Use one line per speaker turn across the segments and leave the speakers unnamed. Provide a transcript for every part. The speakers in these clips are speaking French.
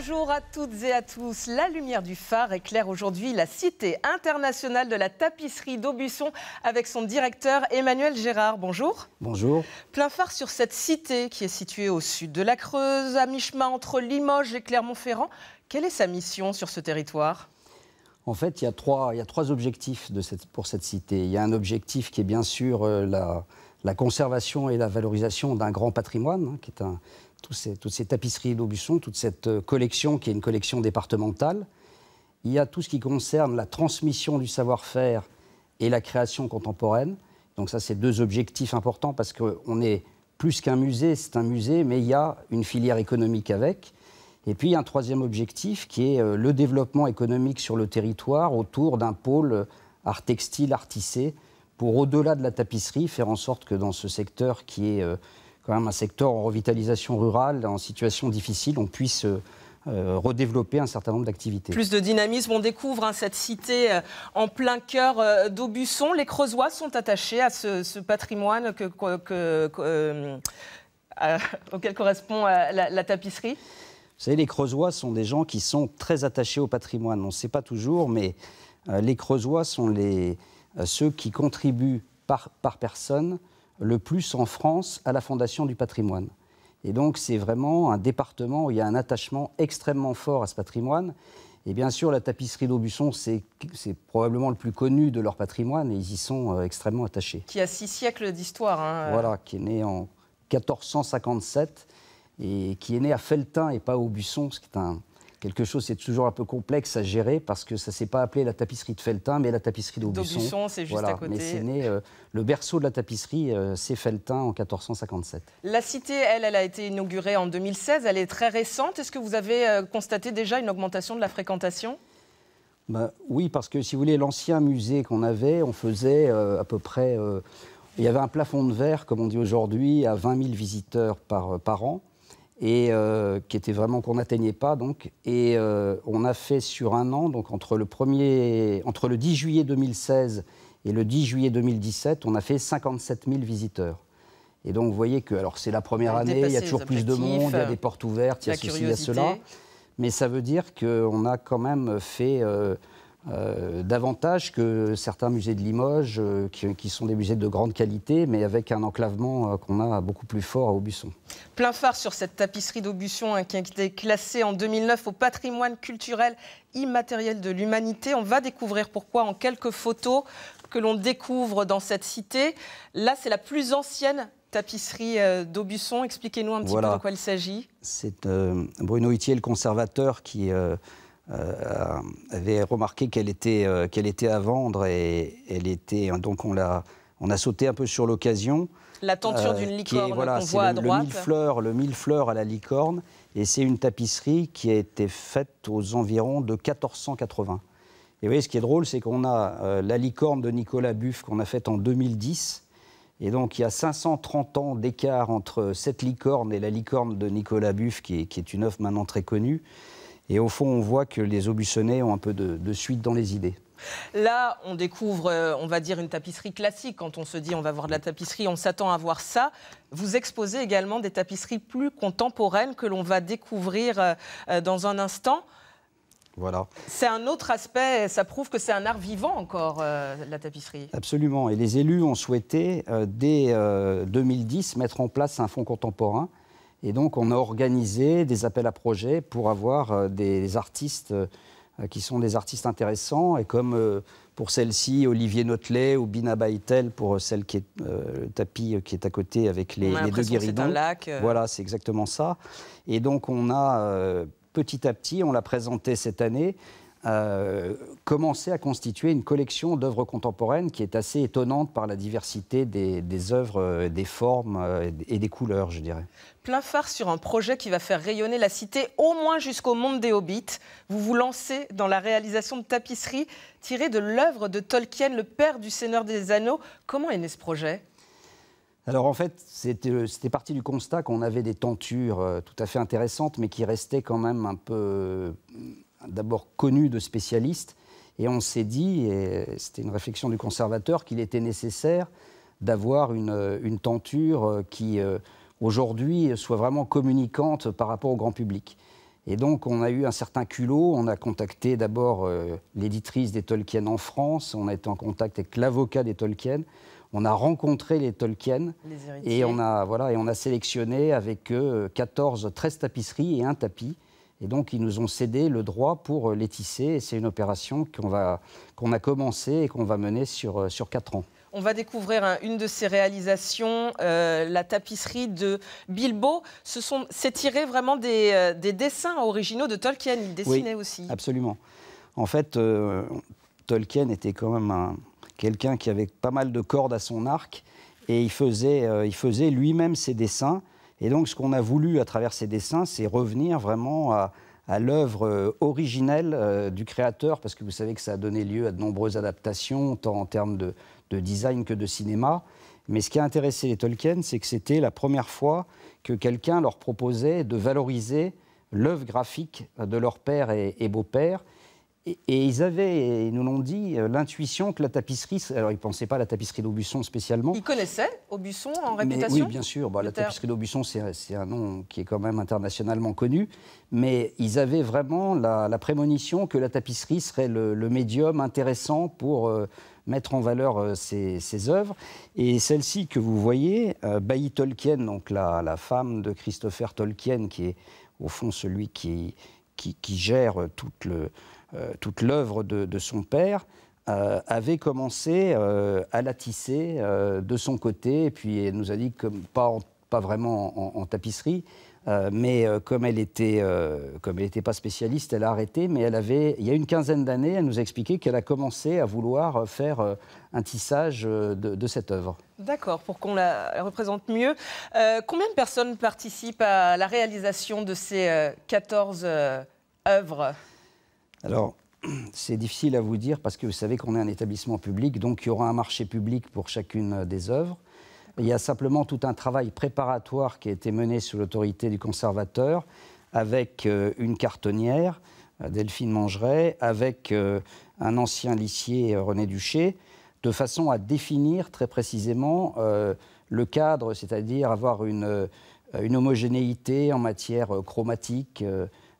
Bonjour à toutes et à tous. La lumière du phare éclaire aujourd'hui la Cité internationale de la tapisserie d'Aubusson avec son directeur Emmanuel Gérard. Bonjour.
Bonjour.
Plein phare sur cette cité qui est située au sud de la Creuse, à mi-chemin entre Limoges et Clermont-Ferrand. Quelle est sa mission sur ce territoire ?
En fait, il y a trois objectifs pour cette cité. Il y a un objectif qui est bien sûr la conservation et la valorisation d'un grand patrimoine, qui est toutes ces tapisseries d'Aubusson, toute cette collection qui est une collection départementale. Il y a tout ce qui concerne la transmission du savoir-faire et la création contemporaine. Donc ça, c'est deux objectifs importants parce qu'on est plus qu'un musée, c'est un musée, mais il y a une filière économique avec. Et puis, il y a un troisième objectif qui est le développement économique sur le territoire autour d'un pôle art textile, art tissé, pour, au-delà de la tapisserie, faire en sorte que dans ce secteur qui est quand même un secteur en revitalisation rurale, en situation difficile, on puisse redévelopper un certain nombre d'activités.
Plus de dynamisme, on découvre cette cité en plein cœur d'Aubusson. Les Creusois sont attachés à ce patrimoine auquel correspond la tapisserie.
Vous savez, les Creusois sont des gens qui sont très attachés au patrimoine. On ne sait pas toujours, mais les Creusois sont ceux qui contribuent par personne le plus en France à la Fondation du patrimoine. Et donc, c'est vraiment un département où il y a un attachement extrêmement fort à ce patrimoine. Et bien sûr, la tapisserie d'Aubusson, c'est probablement le plus connu de leur patrimoine et ils y sont extrêmement attachés.
Qui a 6 siècles d'histoire.
Voilà, qui est né en 1457. Et qui est né à Felletin et pas à Aubusson, ce qui est quelque chose, c'est toujours un peu complexe à gérer parce que ça ne s'est pas appelé la tapisserie de Felletin, mais la tapisserie d'Aubusson.
D'Aubusson, c'est juste à côté.
Mais c'est né, le berceau de la tapisserie, c'est Felletin en 1457.
La cité, elle a été inaugurée en 2016, elle est très récente. Est-ce que vous avez constaté déjà une augmentation de la fréquentation ?
Oui, parce que si vous voulez, l'ancien musée qu'on avait, on faisait à peu près... il y avait un plafond de verre, comme on dit aujourd'hui, à 20 000 visiteurs par an. Et qu'on n'atteignait pas donc, et on a fait sur un an, donc entre le 10 juillet 2016 et le 10 juillet 2017, on a fait 57 000 visiteurs. Et donc vous voyez que, alors c'est la première année, il y a toujours plus de monde, il y a des portes ouvertes, il y a ceci, il y a cela, mais ça veut dire qu'on a quand même fait davantage que certains musées de Limoges, qui sont des musées de grande qualité, mais avec un enclavement qu'on a beaucoup plus fort à Aubusson.
Plein phare sur cette tapisserie d'Aubusson qui a été classée en 2009 au patrimoine culturel immatériel de l'humanité. On va découvrir pourquoi en quelques photos que l'on découvre dans cette cité. Là, c'est la plus ancienne tapisserie d'Aubusson. Expliquez-nous un petit peu de quoi il s'agit. C'est
Bruno Itier, le conservateur, qui... avait remarqué qu'elle était à vendre et donc on a sauté un peu sur l'occasion.
La tenture d'une licorne qu'on voit à droite.
Le millefleur à la licorne, et c'est une tapisserie qui a été faite aux environs de 1480. Et vous voyez, ce qui est drôle, c'est qu'on a la licorne de Nicolas Buffle qu'on a faite en 2010. Et donc il y a 530 ans d'écart entre cette licorne et la licorne de Nicolas Buffle, qui est une œuvre maintenant très connue. Et au fond, on voit que les Aubussonnais ont un peu de suite dans les idées.
Là, on découvre, on va dire, une tapisserie classique. Quand on se dit on va voir de la tapisserie, on s'attend à voir ça. Vous exposez également des tapisseries plus contemporaines que l'on va découvrir dans un instant.
Voilà.
C'est un autre aspect, ça prouve que c'est un art vivant encore, la tapisserie.
Absolument. Et les élus ont souhaité, dès 2010, mettre en place un fonds contemporain. Et donc, on a organisé des appels à projets pour avoir des artistes qui sont des artistes intéressants. Et comme pour celle-ci, Olivier Notelet ou Bina Baitel, pour celle qui est le tapis qui est à côté avec les deux guéridons.
C'est un lac.
Voilà, c'est exactement ça. Et donc, on a petit à petit, on l'a présenté cette année, commencé à constituer une collection d'œuvres contemporaines qui est assez étonnante par la diversité des œuvres, des formes et des couleurs, je dirais.
Plein phare sur un projet qui va faire rayonner la cité au moins jusqu'au monde des Hobbits. Vous vous lancez dans la réalisation de tapisseries tirées de l'œuvre de Tolkien, le père du Seigneur des Anneaux. Comment est né ce projet ?
Alors en fait, c'était parti du constat qu'on avait des tentures tout à fait intéressantes, mais qui restaient quand même un peu d'abord connues de spécialistes. Et on s'est dit, et c'était une réflexion du conservateur, qu'il était nécessaire d'avoir une tenture qui, aujourd'hui, soit vraiment communicante par rapport au grand public. Et donc, on a eu un certain culot. On a contacté d'abord l'éditrice des Tolkien en France. On a été en contact avec l'avocat des Tolkien. On a rencontré les Tolkien. Et on a sélectionné avec eux 13 tapisseries et un tapis. Et donc, ils nous ont cédé le droit pour les tisser. Et c'est une opération qu'on a commencée et qu'on va mener sur 4 ans.
On va découvrir une de ses réalisations, la tapisserie de Bilbo. C'est tiré vraiment des dessins originaux de Tolkien. Il dessinait aussi.
Absolument. En fait, Tolkien était quand même quelqu'un qui avait pas mal de cordes à son arc. Et il faisait lui-même ses dessins. Et donc, ce qu'on a voulu à travers ces dessins, c'est revenir vraiment à l'œuvre originelle du créateur, parce que vous savez que ça a donné lieu à de nombreuses adaptations, tant en termes de design que de cinéma. Mais ce qui a intéressé les Tolkien, c'est que c'était la première fois que quelqu'un leur proposait de valoriser l'œuvre graphique de leur père et beau-père. Et ils nous l'ont dit, l'intuition que la tapisserie... Alors, ils ne pensaient pas à la tapisserie d'Aubusson spécialement.
Ils connaissaient Aubusson en réputation?
Oui, bien sûr. La tapisserie d'Aubusson, c'est un nom qui est quand même internationalement connu. Mais ils avaient vraiment la prémonition que la tapisserie serait le médium intéressant pour mettre en valeur ces œuvres. Et celle-ci que vous voyez, Baillie Tolkien, donc la femme de Christopher Tolkien, qui est au fond celui qui gère toute l'œuvre de son père, avait commencé à la tisser de son côté, et puis elle nous a dit que pas vraiment en tapisserie, mais comme elle était pas spécialiste, elle a arrêté, mais il y a une quinzaine d'années, elle nous a expliqué qu'elle a commencé à vouloir faire un tissage de cette œuvre.
D'accord, pour qu'on la représente mieux. Combien de personnes participent à la réalisation de ces 14 œuvres ? Alors,
c'est difficile à vous dire parce que vous savez qu'on est un établissement public, donc il y aura un marché public pour chacune des œuvres. Il y a simplement tout un travail préparatoire qui a été mené sous l'autorité du conservateur avec une cartonnière, Delphine Mangeret, avec un ancien lissier, René Duché, de façon à définir très précisément le cadre, c'est-à-dire avoir une homogénéité en matière chromatique,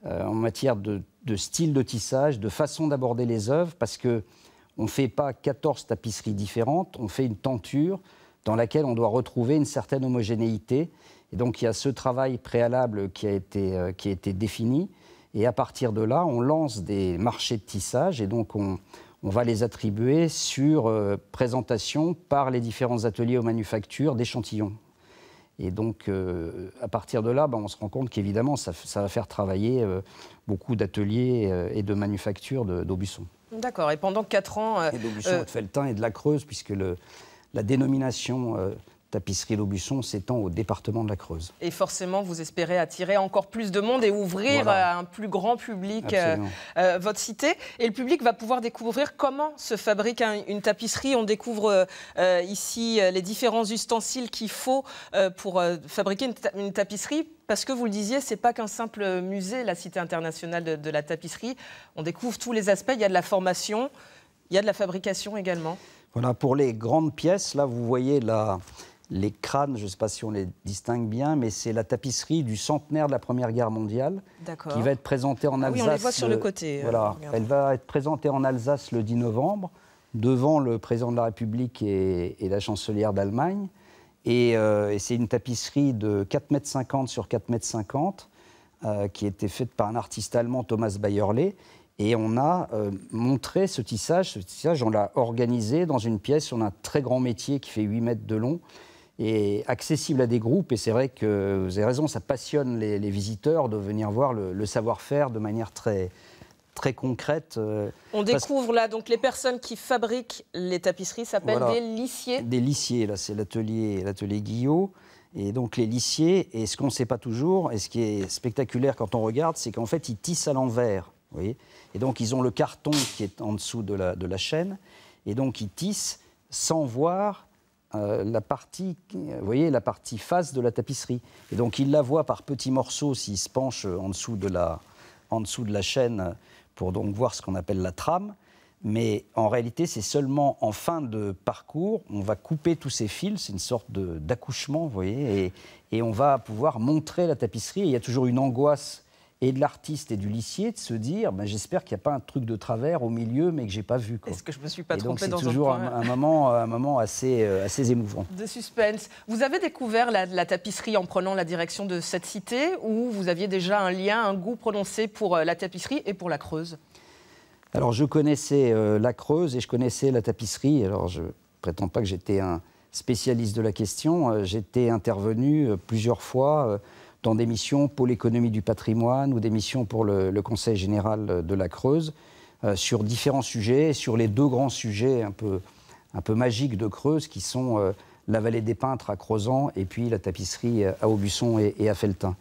en matière de style de tissage, de façon d'aborder les œuvres, parce qu'on ne fait pas 14 tapisseries différentes, on fait une tenture dans laquelle on doit retrouver une certaine homogénéité. Et donc il y a ce travail préalable qui a été défini, et à partir de là, on lance des marchés de tissage, et donc on va les attribuer sur présentation par les différents ateliers aux manufactures d'échantillons. Et donc, à partir de là, on se rend compte qu'évidemment, ça va faire travailler beaucoup d'ateliers et de manufactures d'Aubusson.
D'accord. Et pendant 4 ans...
Et d'Aubusson, de Felletin et de la Creuse, puisque la dénomination tapisserie d'Aubusson s'étend au département de la Creuse.
Et forcément, vous espérez attirer encore plus de monde et ouvrir à un plus grand public votre cité. Et le public va pouvoir découvrir comment se fabrique une tapisserie. On découvre ici les différents ustensiles qu'il faut pour fabriquer une tapisserie. Parce que vous le disiez, ce n'est pas qu'un simple musée, la Cité internationale de la tapisserie. On découvre tous les aspects. Il y a de la formation, il y a de la fabrication également.
Voilà, pour les grandes pièces, là, vous voyez les crânes, je ne sais pas si on les distingue bien, mais c'est la tapisserie du centenaire de la Première Guerre mondiale qui va être présentée en Alsace.
Oui, on les voit sur le côté.
Voilà, elle va être présentée en Alsace le 10 novembre, devant le président de la République et la chancelière d'Allemagne. Et c'est une tapisserie de 4,50 m sur 4,50 m qui a été faite par un artiste allemand, Thomas Bayerle. Et on a montré ce tissage. Ce tissage, on l'a organisé dans une pièce. On a un très grand métier qui fait 8 mètres de long et accessible à des groupes. Et c'est vrai que vous avez raison, ça passionne les visiteurs de venir voir le savoir-faire de manière très, très concrète.
On découvre là, donc les personnes qui fabriquent les tapisseries s'appellent des lissiers.
Des lissiers, là, c'est l'atelier Guillot. Et donc les lissiers, et ce qu'on ne sait pas toujours, et ce qui est spectaculaire quand on regarde, c'est qu'en fait, ils tissent à l'envers. Vous voyez, et donc ils ont le carton qui est en dessous de la chaîne, et donc ils tissent sans voir la partie, vous voyez, la partie face de la tapisserie. Et donc ils la voient par petits morceaux s'ils se penchent en dessous de la chaîne pour donc voir ce qu'on appelle la trame. Mais en réalité, c'est seulement en fin de parcours, on va couper tous ces fils, c'est une sorte d'accouchement, vous voyez, et on va pouvoir montrer la tapisserie. Et il y a toujours une angoisse et de l'artiste et du lissier de se dire ben, j'espère qu'il n'y a pas un truc de travers au milieu mais que je n'ai pas vu.
Est-ce que je ne me suis pas trompée
dans
un point?
C'est toujours un moment assez émouvant.
De suspense. Vous avez découvert la tapisserie en prenant la direction de cette cité ou vous aviez déjà un lien, un goût prononcé pour la tapisserie et pour la Creuse?
Alors je connaissais la Creuse et je connaissais la tapisserie. Alors je ne prétends pas que j'étais un spécialiste de la question. J'étais intervenu plusieurs fois dans des missions pour l'économie du patrimoine ou des missions pour le Conseil général de la Creuse sur différents sujets, sur les deux grands sujets un peu magiques de Creuse qui sont la vallée des peintres à Crozant et puis la tapisserie à Aubusson et à Felletin.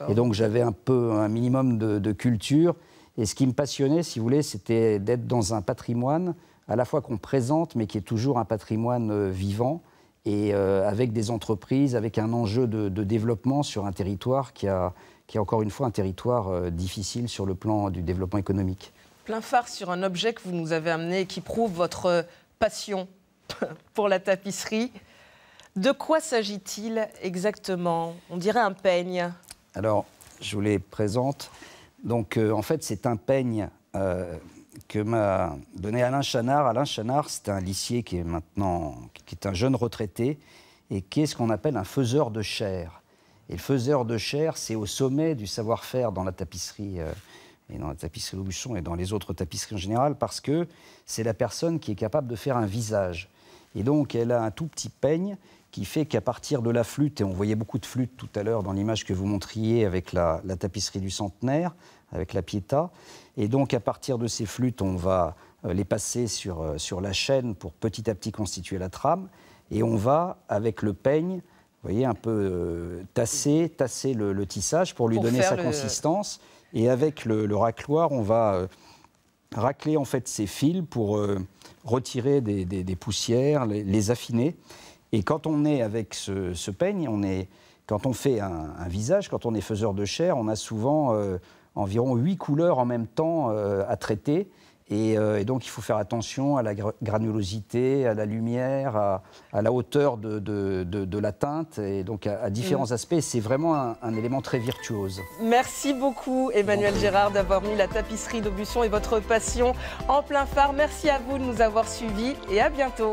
Et donc j'avais un minimum de culture. Et ce qui me passionnait, si vous voulez, c'était d'être dans un patrimoine à la fois qu'on présente, mais qui est toujours un patrimoine vivant, et avec des entreprises, avec un enjeu de développement sur un territoire qui est encore une fois un territoire difficile sur le plan du développement économique.
Plein phare sur un objet que vous nous avez amené et qui prouve votre passion pour la tapisserie. De quoi s'agit-il exactement? On dirait un peigne.
Alors, je vous les présente. Donc, en fait, c'est un peigne que m'a donné Alain Chanard. Alain Chanard, c'est un lissier qui est un jeune retraité et qui est ce qu'on appelle un faiseur de chair. Et le faiseur de chair, c'est au sommet du savoir-faire dans la tapisserie, et dans la tapisserie d'Aubusson et dans les autres tapisseries en général, parce que c'est la personne qui est capable de faire un visage. Et donc, elle a un tout petit peigne qui fait qu'à partir de la flûte, et on voyait beaucoup de flûtes tout à l'heure dans l'image que vous montriez avec la tapisserie du centenaire, avec la Pietà, et donc à partir de ces flûtes, on va les passer sur la chaîne pour petit à petit constituer la trame, et on va, avec le peigne, vous voyez, un peu tasser le tissage pour lui donner sa consistance, et avec le racloir, on va racler en fait ces fils pour retirer des poussières, les affiner. Et quand on est avec ce peigne, quand on fait un visage, quand on est faiseur de chair, on a souvent environ 8 couleurs en même temps à traiter. Et donc, il faut faire attention à la granulosité, à la lumière, à la hauteur de la teinte, et donc à différents aspects. C'est vraiment un élément très virtuose.
Merci beaucoup, Emmanuel Gérard, d'avoir mis la tapisserie d'Aubusson et votre passion en plein phare. Merci à vous de nous avoir suivis et à bientôt.